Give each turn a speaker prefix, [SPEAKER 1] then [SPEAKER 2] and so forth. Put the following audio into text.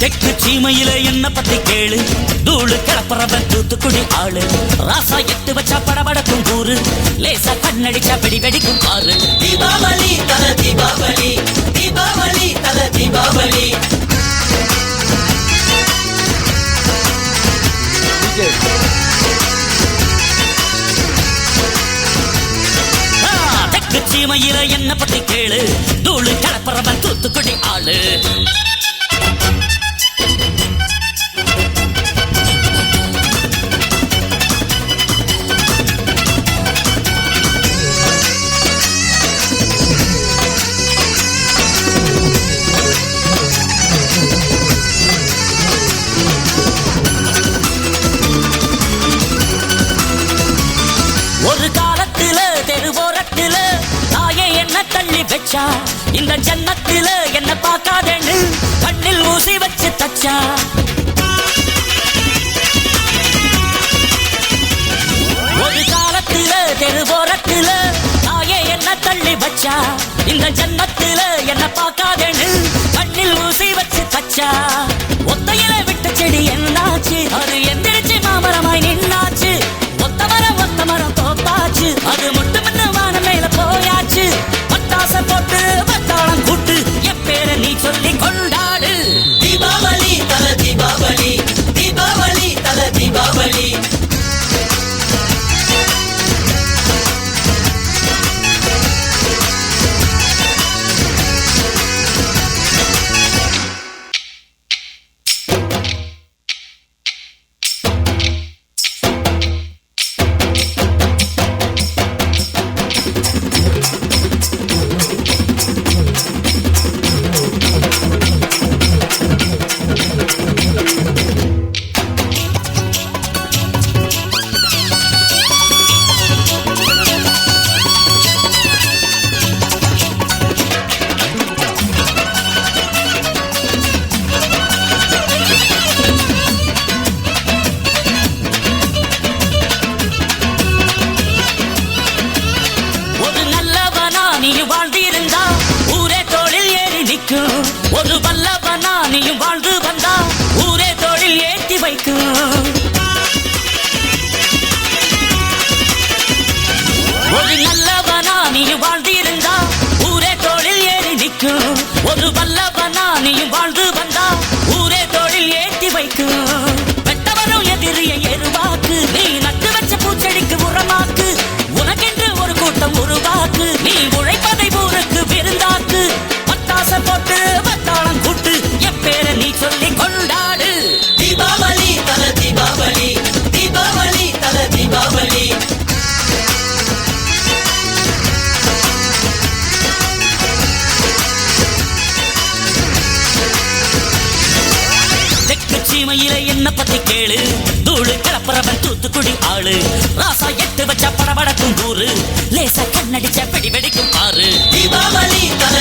[SPEAKER 1] தெற்கு சீமையில என்ன பத்தி கேளு, தூளு கிளப்புறவன் தூத்துக்குடி ஆளு. ராசா எட்டு வச்சா படபடக்கும் கூறு, லேசா கண்ணடிச்சா வெடி வெடிக்கும் பாரு.
[SPEAKER 2] தீபாவளி தல தீபாவளி, தீபாவளி தல தீபாவளி.
[SPEAKER 1] தெற்கு சீமையில என்ன பத்தி கேளு, தூளு கிளப்புறவன் தூத்துக்குடி ஆளு. ஒரு காலத்துல தெருவோரத்துல தாயே என்ன தள்ளி வச்சா, இந்த ஜன்னத்துல என்ன பார்க்காதேன்னு கண்ணில் ஊசி வச்சு தச்சா. ஒரு காலத்துல தெருவோரத்துல தாயே என்ன தள்ளி வச்சா, இந்த ஜன்னத்துல என்ன பார்க்காதேன்னு கண்ணில் ஊசி வச்சு தச்சா. ஒத்தையில விட்ட செடி என்னாச்சு, அது எந்திரிச்சு மாமரமாய் நின்னாச்சு. ஒத்த மரம் தோப்பாச்சு, அது முட்டு முன்னு வான மேல போயாச்சு. பட்டாச போட்டு பட்டாளம் கூட்டு எப்பேர நீ சொல்லி கொண்டாடு.
[SPEAKER 2] தீபாவளி தல தீபாவளி, தீபாவளி தல தீபாவளி.
[SPEAKER 1] ஒரு வல்லவனா நீயும் வாழ்ந்து வந்தா ஊரே தொழில் ஏற்றி வைக்கும். ஒரு நல்லவனா நீயும் வாழ்ந்திருந்தா ஊரே தொழில் ஏறி நிற்கும். ஒரு வல்லவனா நீயும் வாழ்ந்து வந்தா ஊரே தொழில் ஏற்றி வைக்கும். வெட்டவரும் எதிரிய எருவாக்கு, நீ நட்டு வச்ச பூச்செடிக்கு உரமாக்கு. உனக்கென்று ஒரு கூட்டம் உருவாக்கு, நீ உழைப்பதை ஊருக்கு விருந்தாக்கு. பட்டாச போட்டு பட்டாளம் கூட்டு எப்பேர நீ சொல்லி கொண்டாடு.
[SPEAKER 2] தீபாவளி தல தீபாவளி, தீபாவளி தல தீபாவளி.
[SPEAKER 1] தெற்கு சீமையில என்ன பத்தி கேளு, தூளு கிளப்புறவன் தூத்துக்குடி ஆளு. ராசா எட்டு வச்சா படபடக்கும் கூறு, லேசா கண்ணடிச்சா வெடி வெடிக்கும் பாரு.
[SPEAKER 2] தீபாவளி தல